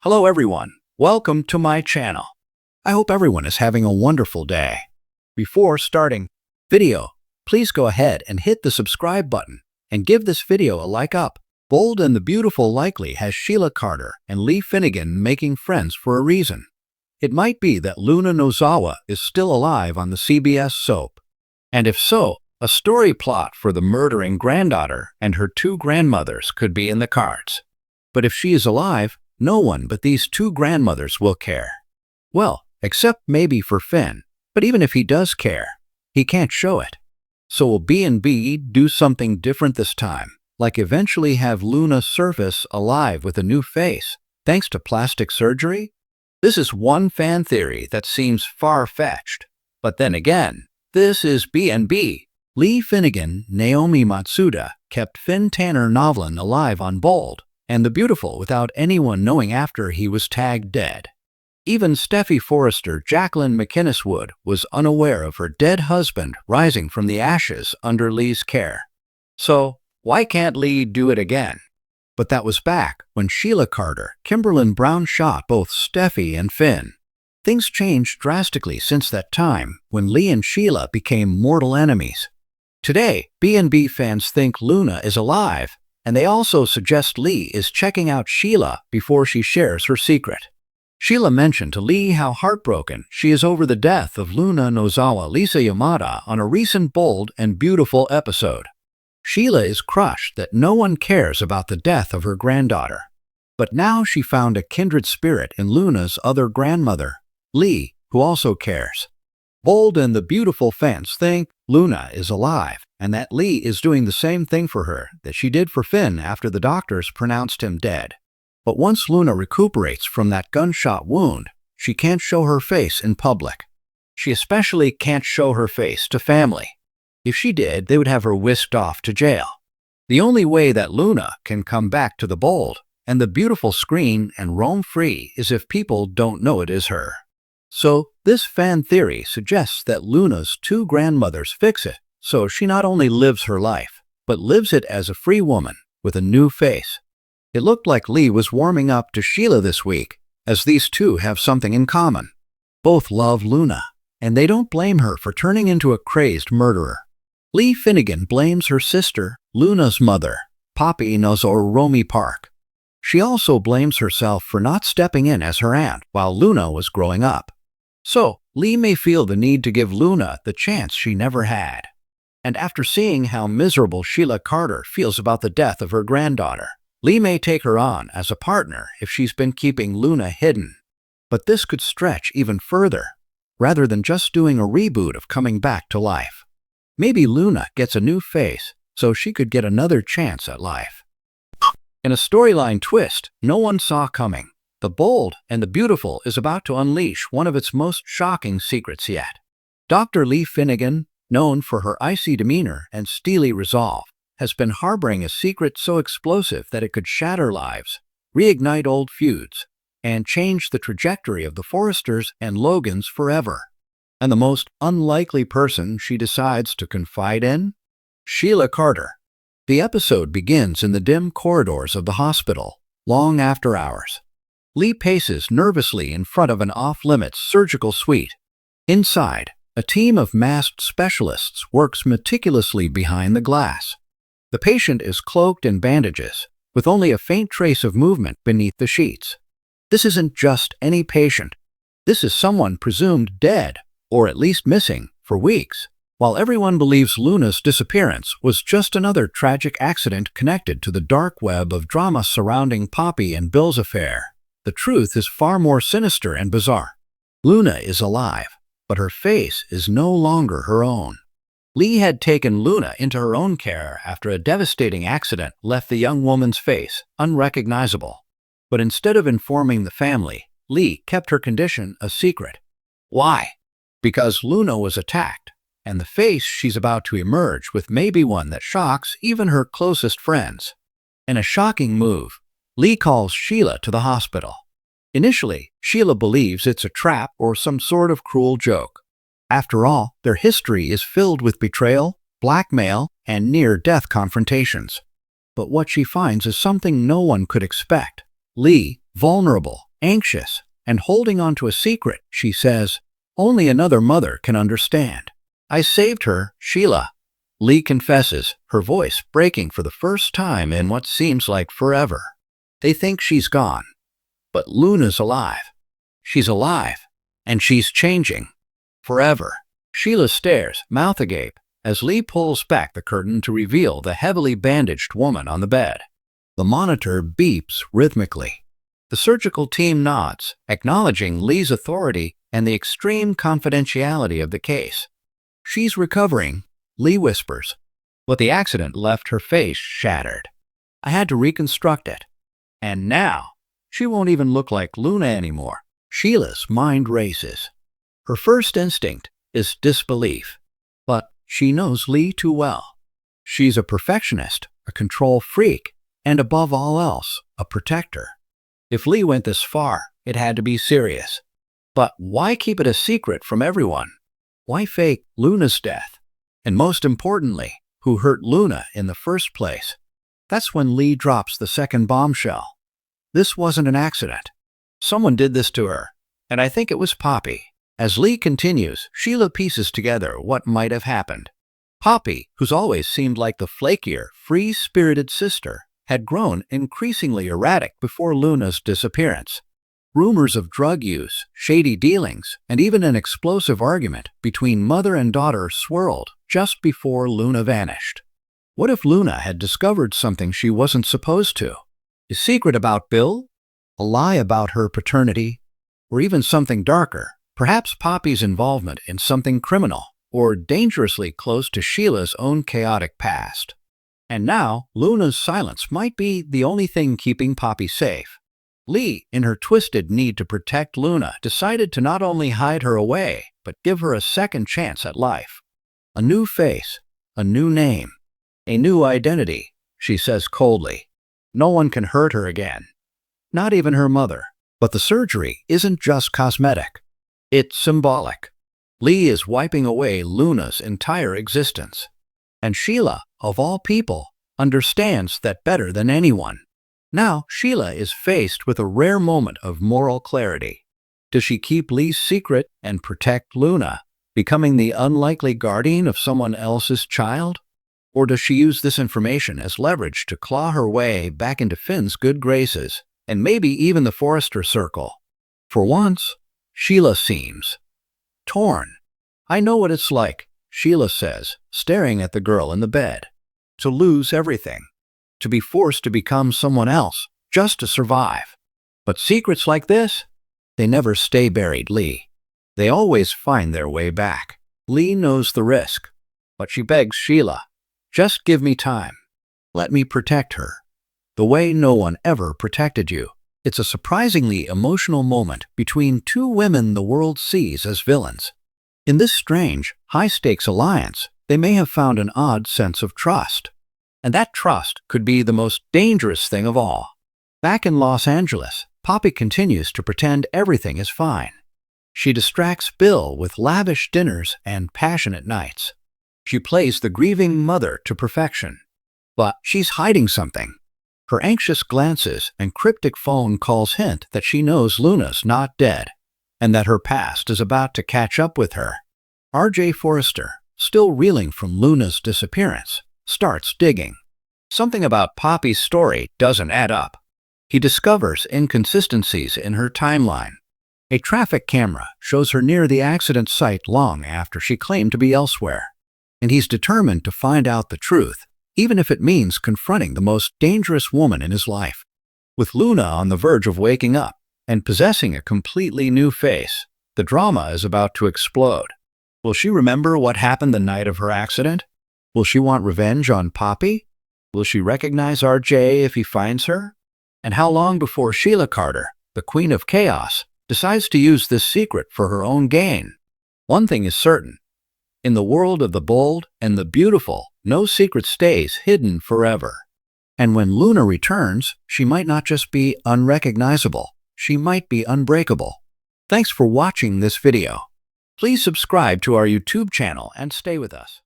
Hello everyone, welcome to my channel. I hope everyone is having a wonderful day. Before starting video, please go ahead and hit the subscribe button and give this video a like up. Bold and the Beautiful likely has Sheila Carter and Lee Finnegan making friends for a reason. It might be that Luna Nozawa is still alive on the CBS soap. And if so, a story plot for the murdering granddaughter and her two grandmothers could be in the cards. But if she is alive, no one but these two grandmothers will care. Well, except maybe for Finn, but even if he does care, he can't show it. So will B&B do something different this time, like eventually have Luna surface alive with a new face, thanks to plastic surgery? This is one fan theory that seems far-fetched. But then again, this is B&B. Lee Finnegan, Naomi Matsuda, kept Finn Tanner Novlan alive on Bold and the Beautiful without anyone knowing after he was tagged dead. Even Steffy Forrester Jacqueline McInnes Wood was unaware of her dead husband rising from the ashes under Lee's care. So, why can't Lee do it again? But that was back when Sheila Carter, Kimberlin Brown shot both Steffy and Finn. Things changed drastically since that time when Lee and Sheila became mortal enemies. Today, B&B fans think Luna is alive, and they also suggest Lee is checking out Sheila before she shares her secret. Sheila mentioned to Lee how heartbroken she is over the death of Luna Nozawa Lisa Yamada on a recent Bold and Beautiful episode. Sheila is crushed that no one cares about the death of her granddaughter. But now she found a kindred spirit in Luna's other grandmother, Lee, who also cares. Bold and the Beautiful fans think Luna is alive, and that Lee is doing the same thing for her that she did for Finn after the doctors pronounced him dead. But once Luna recuperates from that gunshot wound, she can't show her face in public. She especially can't show her face to family. If she did, they would have her whisked off to jail. The only way that Luna can come back to the Bold and the Beautiful screen and roam free is if people don't know it is her. So, this fan theory suggests that Luna's two grandmothers fix it, so she not only lives her life, but lives it as a free woman with a new face. It looked like Lee was warming up to Sheila this week, as these two have something in common. Both love Luna, and they don't blame her for turning into a crazed murderer. Lee Finnegan blames her sister, Luna's mother, Poppy Nozawa Park. She also blames herself for not stepping in as her aunt while Luna was growing up. So, Lee may feel the need to give Luna the chance she never had. And after seeing how miserable Sheila Carter feels about the death of her granddaughter, Lee may take her on as a partner if she's been keeping Luna hidden. But this could stretch even further, rather than just doing a reboot of coming back to life. Maybe Luna gets a new face so she could get another chance at life. In a storyline twist no one saw coming, The Bold and the Beautiful is about to unleash one of its most shocking secrets yet. Dr. Lee Finnegan, known for her icy demeanor and steely resolve, has been harboring a secret so explosive that it could shatter lives, reignite old feuds, and change the trajectory of the Forresters and Logans forever. And the most unlikely person she decides to confide in? Sheila Carter. The episode begins in the dim corridors of the hospital, long after hours. Lee paces nervously in front of an off-limits surgical suite. Inside, a team of masked specialists works meticulously behind the glass. The patient is cloaked in bandages, with only a faint trace of movement beneath the sheets. This isn't just any patient. This is someone presumed dead, or at least missing, for weeks, while everyone believes Luna's disappearance was just another tragic accident connected to the dark web of drama surrounding Poppy and Bill's affair. The truth is far more sinister and bizarre. Luna is alive, but her face is no longer her own. Lee had taken Luna into her own care after a devastating accident left the young woman's face unrecognizable. But instead of informing the family, Lee kept her condition a secret. Why? Because Luna was attacked, and the face she's about to emerge with may be one that shocks even her closest friends. In a shocking move, Lee calls Sheila to the hospital. Initially, Sheila believes it's a trap or some sort of cruel joke. After all, their history is filled with betrayal, blackmail, and near-death confrontations. But what she finds is something no one could expect. Lee, vulnerable anxious, and holding on to a secret, she says, "Only another mother can understand. I saved her, Sheila." Lee confesses, her voice breaking for the first time in what seems like forever. They think she's gone, but Luna's alive. She's alive, and she's changing. Forever. Sheila stares, mouth agape, as Lee pulls back the curtain to reveal the heavily bandaged woman on the bed. The monitor beeps rhythmically. The surgical team nods, acknowledging Lee's authority and the extreme confidentiality of the case. "She's recovering," Lee whispers, but the accident left her face shattered. "I had to reconstruct it. And now, she won't even look like Luna anymore." Sheila's mind races. Her first instinct is disbelief, but she knows Lee too well. She's a perfectionist, a control freak, and above all else, a protector. If Lee went this far, it had to be serious. But why keep it a secret from everyone? Why fake Luna's death? And most importantly, who hurt Luna in the first place? That's when Lee drops the second bombshell. This wasn't an accident. Someone did this to her, and I think it was Poppy. As Lee continues, Sheila pieces together what might have happened. Poppy, who's always seemed like the flakier, free-spirited sister, had grown increasingly erratic before Luna's disappearance. Rumors of drug use, shady dealings, and even an explosive argument between mother and daughter swirled just before Luna vanished. What if Luna had discovered something she wasn't supposed to? A secret about Bill? A lie about her paternity? Or even something darker, perhaps Poppy's involvement in something criminal or dangerously close to Sheila's own chaotic past? And now, Luna's silence might be the only thing keeping Poppy safe. Lee, in her twisted need to protect Luna, decided to not only hide her away, but give her a second chance at life. A new face, a new name, a new identity, she says coldly. No one can hurt her again. Not even her mother. But the surgery isn't just cosmetic. It's symbolic. Lee is wiping away Luna's entire existence. And Sheila, of all people, understands that better than anyone. Now, Sheila is faced with a rare moment of moral clarity. Does she keep Lee's secret and protect Luna, becoming the unlikely guardian of someone else's child? Or does she use this information as leverage to claw her way back into Finn's good graces, and maybe even the Forrester circle? For once, Sheila seems torn. "I know what it's like," Sheila says, staring at the girl in the bed. "To lose everything. To be forced to become someone else, just to survive. But secrets like this, they never stay buried, Lee. They always find their way back." Lee knows the risk, but she begs Sheila, "Just give me time. Let me protect her, the way no one ever protected you." It's a surprisingly emotional moment between two women the world sees as villains. In this strange, high-stakes alliance, they may have found an odd sense of trust. And that trust could be the most dangerous thing of all. Back in Los Angeles, Poppy continues to pretend everything is fine. She distracts Bill with lavish dinners and passionate nights. She plays the grieving mother to perfection. But she's hiding something. Her anxious glances and cryptic phone calls hint that she knows Luna's not dead, and that her past is about to catch up with her. R.J. Forrester, still reeling from Luna's disappearance, starts digging. Something about Poppy's story doesn't add up. He discovers inconsistencies in her timeline. A traffic camera shows her near the accident site long after she claimed to be elsewhere. And he's determined to find out the truth, even if it means confronting the most dangerous woman in his life. With Luna on the verge of waking up and possessing a completely new face, the drama is about to explode. Will she remember what happened the night of her accident? Will she want revenge on Poppy? Will she recognize RJ if he finds her? And how long before Sheila Carter, the Queen of Chaos, decides to use this secret for her own gain? One thing is certain. In the world of the bold and the beautiful, no secret stays hidden forever. And when Luna returns, she might not just be unrecognizable, she might be unbreakable. Thanks for watching this video. Please subscribe to our YouTube channel and stay with us.